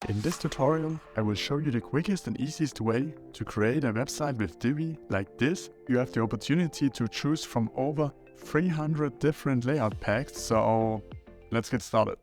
In this tutorial, I will show you the quickest and easiest way to create a website with Divi like this. You have the opportunity to choose from over 300 different layout packs, so let's get started.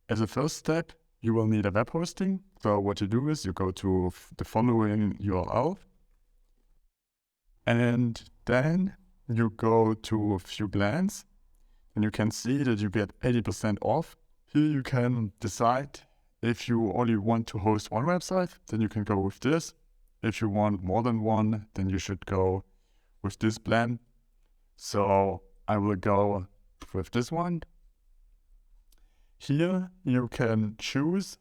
As a first step, you will need a web hosting. So what you do is you go to the following URL, and then you go to View Plans, and you can see that you get 80% off. Here you can decide if you only want to host one website, then you can go with this. If you want more than one, then you should go with this plan. So I will go with this one. Here you can choose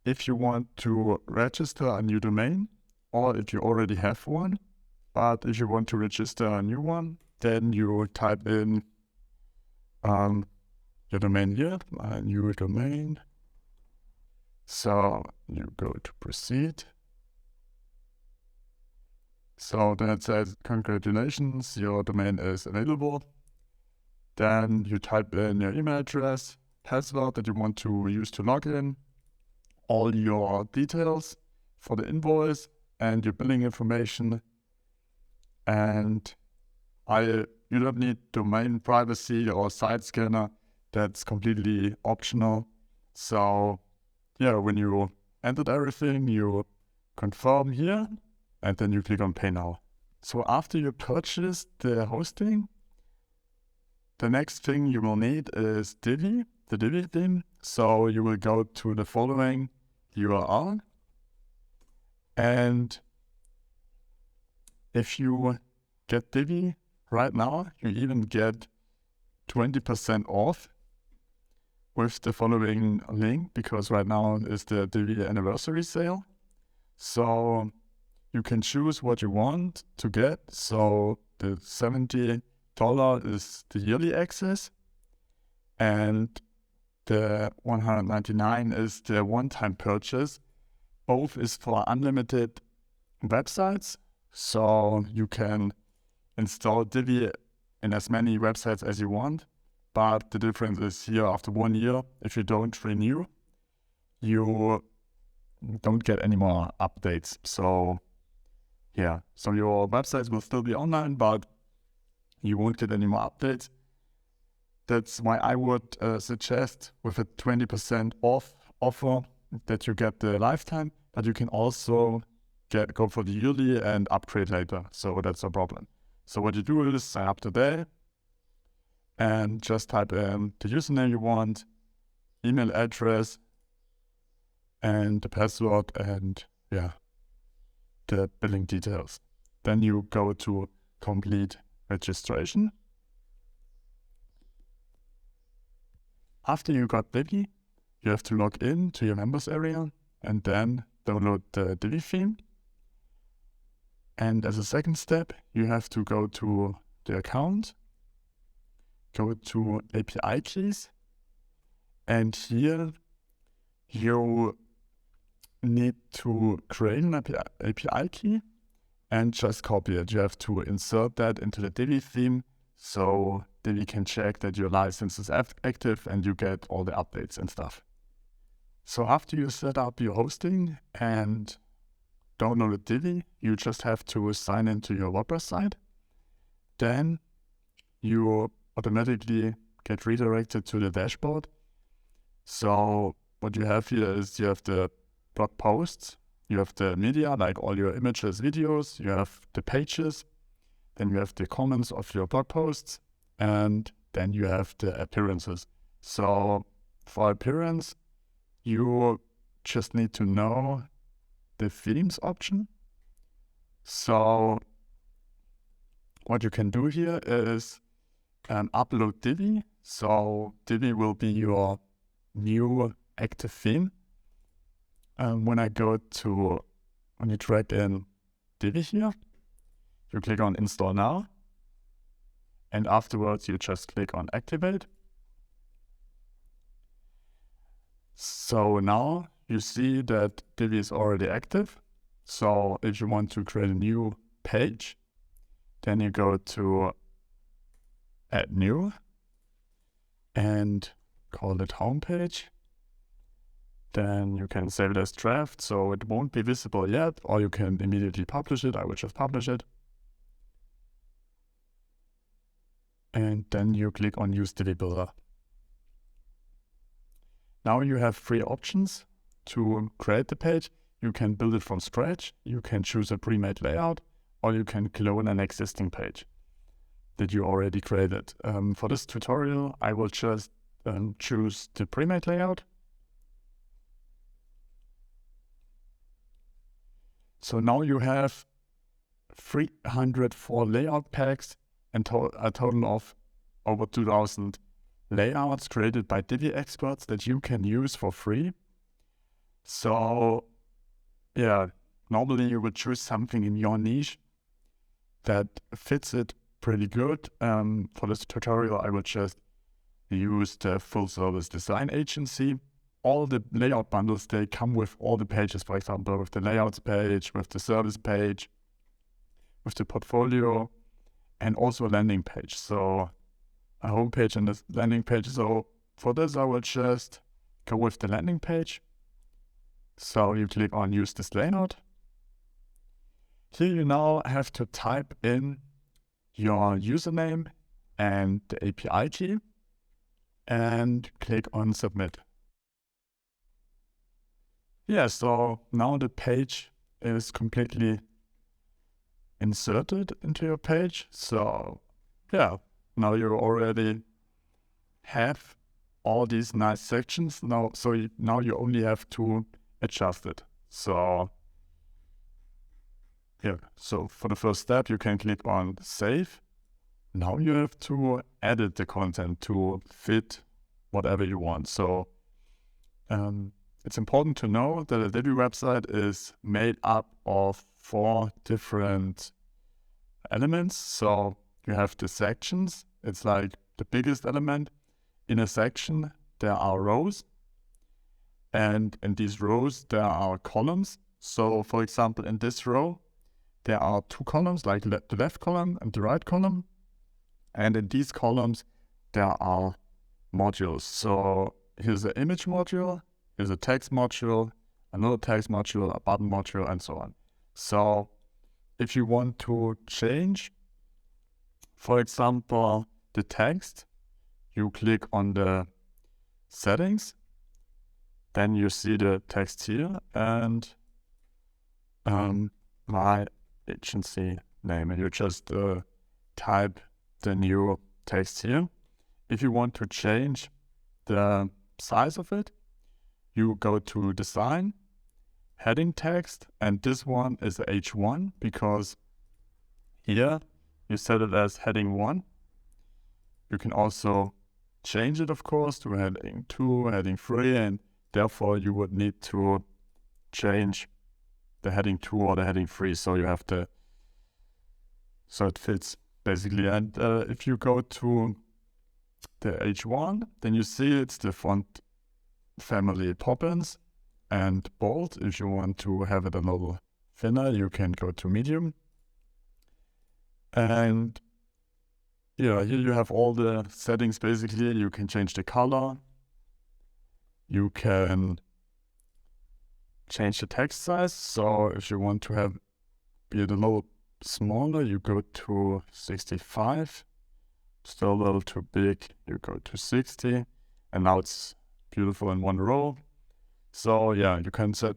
if you want to register a new domain or if you already have one. But if you want to register a new one, then you type in your domain here, a new domain. So you go to proceed. So then it says, congratulations, your domain is available. Then you type in your email address, password that you want to use to log in, all your details for the invoice and your billing information. And you don't need domain privacy or site scanner. That's completely optional. So yeah, when you entered everything, you confirm here, and then you click on Pay Now. So after you purchase the hosting, the next thing you will need is Divi, the Divi theme. So you will go to the following URL, and if you get Divi right now, you even get 20% off with the following link, because right now is the Divi anniversary sale. So you can choose what you want to get. So the $70 is the yearly access, and the $199 is the one-time purchase. Both is for unlimited websites, so you can install Divi in as many websites as you want. But the difference is here, after 1 year, if you don't renew, you don't get any more updates. So yeah, so your websites will still be online, but you won't get any more updates. That's why I would suggest with a 20% off offer that you get the lifetime, but you can also go for the yearly and upgrade later. So that's no problem. So what you do is sign up today and just type in the username you want, email address, and the password, and yeah, the billing details. Then you go to complete registration. After you got Divi, you have to log in to your members area and then download the Divi theme. And as a second step, you have to go to the account, go to API keys, and here you need to create an API key and just copy it. You have to insert that into the Divi theme so Divi can check that your license is active and you get all the updates and stuff. So after you set up your hosting and download Divi, you just have to sign into your WordPress site. Then you automatically get redirected to the dashboard. So what you have here is you have the blog posts, you have the media, like all your images, videos, you have the pages, then you have the comments of your blog posts, and then you have the appearances. So for appearance, you just need to know the themes option. So what you can do here is upload Divi. So Divi will be your new active theme. When you drag in Divi here, you click on Install Now, and afterwards you just click on Activate. So now you see that Divi is already active. So if you want to create a new page, then you go to Add New and call it Homepage. Then you can save it as draft, so it won't be visible yet, or you can immediately publish it. I will just publish it. And then you click on Use Divi Builder. Now you have 3 options to create the page. You can build it from scratch, you can choose a pre-made layout, or you can clone an existing page that you already created. For this tutorial, I will just choose the pre-made layout. So now you have 304 layout packs and a total of over 2000 layouts created by Divi experts that you can use for free. So yeah, normally you would choose something in your niche that fits it pretty good. For this tutorial, I will just use the full service design agency. All the layout bundles, they come with all the pages, for example, with the layouts page, with the service page, with the portfolio, and also a landing page. So a home page and a landing page. So for this, I will just go with the landing page. So you click on Use this layout. Here you now have to type in your username and the API key and click on Submit. Yeah, so now the page is completely inserted into your page. So yeah, now you already have all these nice sections. Now you only have to adjust it. So yeah, so for the first step, you can click on Save. Now you have to edit the content to fit whatever you want. So it's important to know that a Divi website is made up of 4 different elements. So you have the sections. It's like the biggest element. In a section, there are rows. And in these rows, there are columns. So for example, in this row, there are 2 columns, like the left column and the right column. And in these columns, there are modules. So here's an image module, here's a text module, another text module, a button module, and so on. So if you want to change, for example, the text, you click on the settings, then you see the text here and my agency name, and you just type the new text here. If you want to change the size of it, you go to Design, Heading Text, and this one is H1 because here you set it as heading 1. You can also change it, of course, to heading 2, heading 3, and therefore you would need to change the heading 2 or the heading 3, so you have so it fits basically. And if you go to the H1, then you see it's the font family Poppins and bold. If you want to have it a little thinner, you can go to medium. And yeah, here you have all the settings basically. You can change the color. You can change the text size. So if you want to have it a little smaller, you go to 65. Still a little too big, you go to 60. And now it's beautiful in one row. So yeah, you can set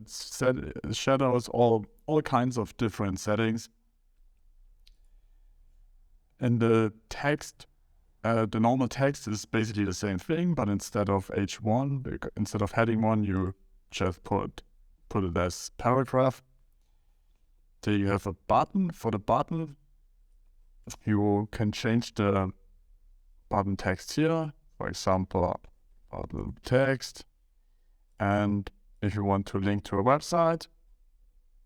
shadows, all kinds of different settings. And the text, the normal text is basically the same thing, but instead of H1, instead of heading 1, you just put it as paragraph. There you have a button. For the button, you can change the button text here, for example, button text. And if you want to link to a website,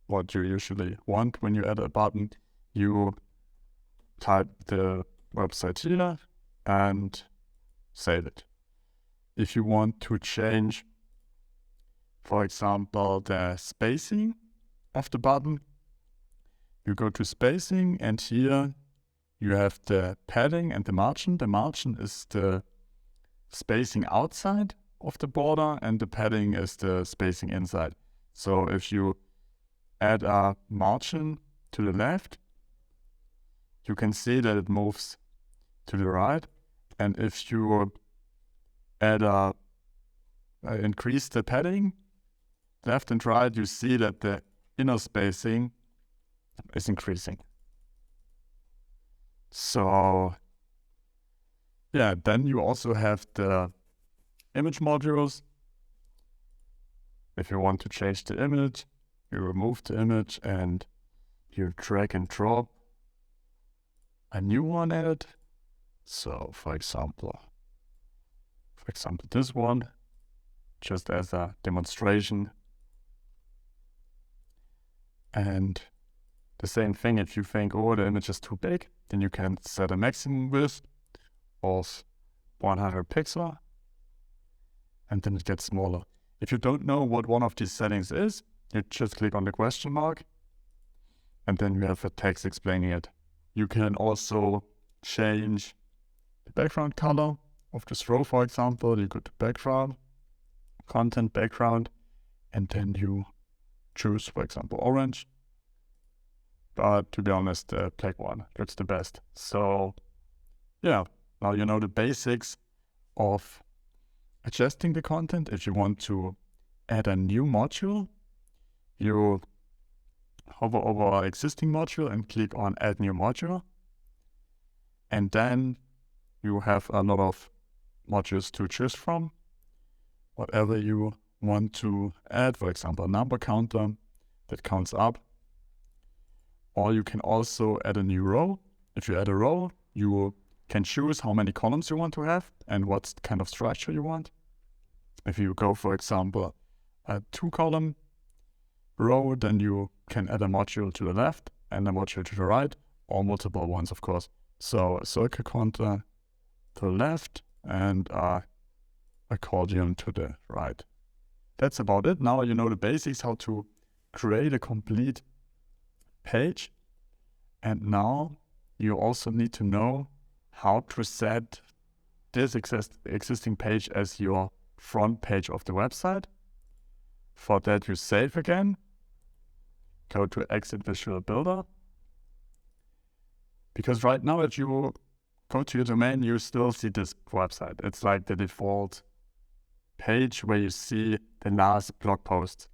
what you usually want when you add a button, you type the website here and save it. If you want to change, for example, the spacing of the button, you go to spacing, and here you have the padding and the margin. The margin is the spacing outside of the border, and the padding is the spacing inside. So if you add a margin to the left, you can see that it moves to the right. And if you add increase the padding left and right, you see that the inner spacing is increasing. So yeah, then you also have the image modules. If you want to change the image, you remove the image and you drag and drop a new one in it. So for example, this one, just as a demonstration. And the same thing, if you think, oh, the image is too big, then you can set a maximum width of 100 pixels, and then it gets smaller. If you don't know what one of these settings is, you just click on the question mark, and then you have a text explaining it. You can also change the background color of this row, for example. You go to background, content background, and then you choose, for example, orange. But to be honest, the black one looks the best. So yeah, now you know the basics of adjusting the content. If you want to add a new module, you hover over our existing module and click on Add New Module. And then you have a lot of modules to choose from. Whatever you want to add, for example, a number counter that counts up. Or you can also add a new row. If you add a row, you can choose how many columns you want to have and what kind of structure you want. If you go, for example, a 2-column row, then you can add a module to the left and a module to the right, or multiple ones, of course. So a circle counter to the left and a accordion to the right. That's about it. Now you know the basics, how to create a complete page. And now you also need to know how to set this existing page as your front page of the website. For that, you save again, go to Exit Visual Builder. Because right now, if you go to your domain, you still see this website. It's like the default page where you see the last blog post.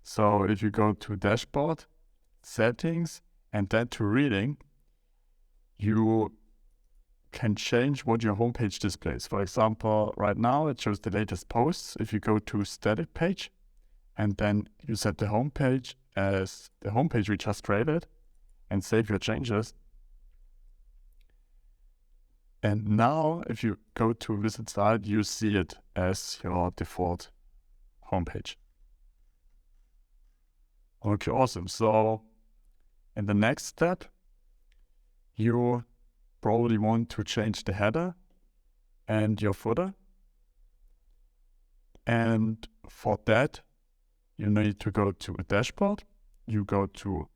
So if you go to Dashboard, Settings, and then to Reading, you can change what your homepage displays. For example, right now it shows the latest posts. If you go to Static Page, and then you set the homepage as the homepage we just created, and save your changes. And now, if you go to Visit Site, you see it as your default homepage. Okay, awesome. So in the next step, you probably want to change the header and your footer. And for that, you need to go to a dashboard, you go to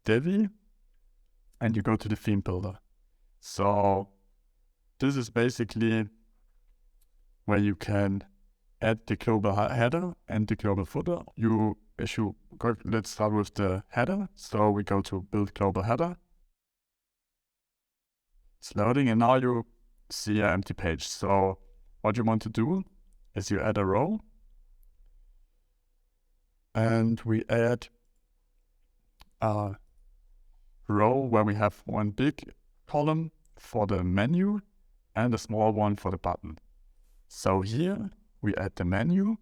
Divi, and you go to the theme builder. So this is basically where you can add the global header and the global footer. Let's start with the header. So we go to Build Global Header. It's loading, and now you see an empty page. So what you want to do is you add a row, and we add a row where we have one big column for the menu and a small one for the button. So here we add the menu.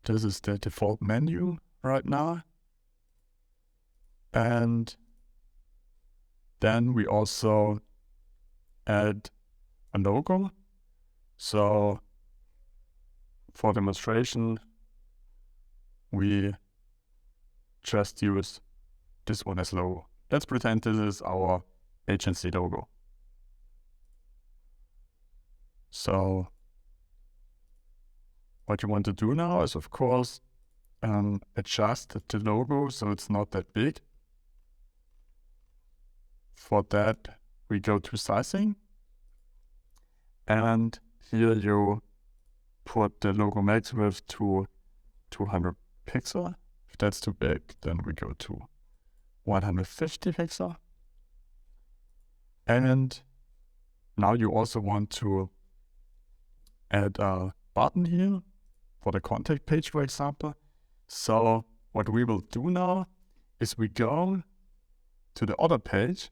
This is the default menu right now. And then we also add a logo. So for demonstration, we just use this one as logo. Let's pretend this is our agency logo. So what you want to do now is, of course, adjust the logo so it's not that big. For that, we go to sizing, and here you put the logo max width to 200 pixel. If that's too big, then we go to 150 pixel. And now you also want to add a button here for the contact page, for example. So what we will do now is we go to the other page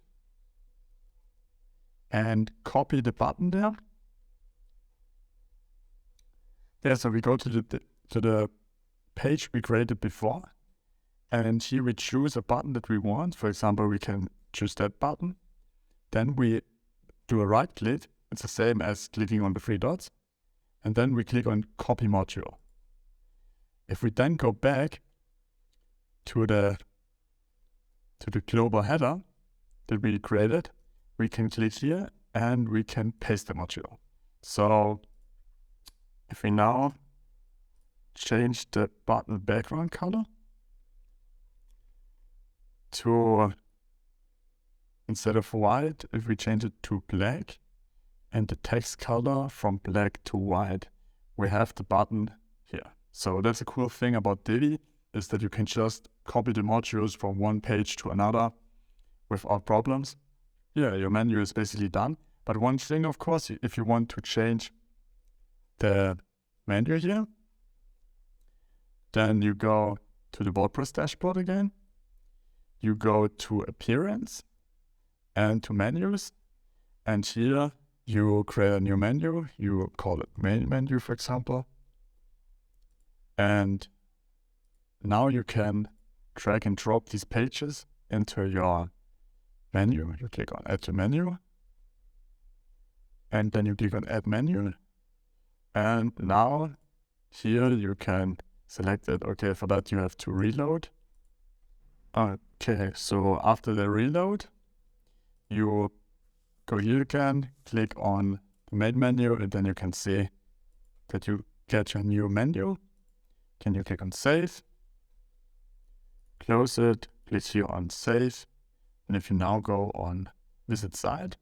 and copy the button there. Yeah, so we go to the page we created before, and here we choose a button that we want. For example, we can choose that button. Then we do a right click. It's the same as clicking on the three dots. And then we click on copy module. If we then go back to the global header that we created, we can click here and we can paste the module. So if we now change the button background color to, instead of white, if we change it to black, and the text color from black to white, we have the button here. So that's a cool thing about Divi, is that you can just copy the modules from one page to another without problems. Yeah, your menu is basically done. But one thing, of course, if you want to change the menu here, then you go to the WordPress dashboard again. You go to Appearance and to Menus, and here you create a new menu. You call it Main Menu, for example. And now you can drag and drop these pages into your menu. You click on Add to Menu, and then you click on Add Menu. And now here you can select it. Okay, for that you have to reload. Okay, so after the reload, you go here again, click on the main menu, and then you can see that you get your new menu. Then you click on Save, close it, click here on Save, and if you now go on Visit Site,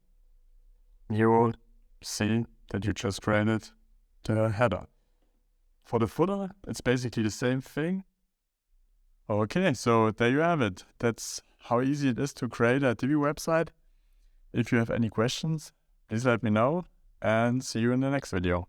you will see that you just created the header. For the footer, it's basically the same thing. Okay, so there you have it. That's how easy it is to create a Divi website. If you have any questions, please let me know, and see you in the next video.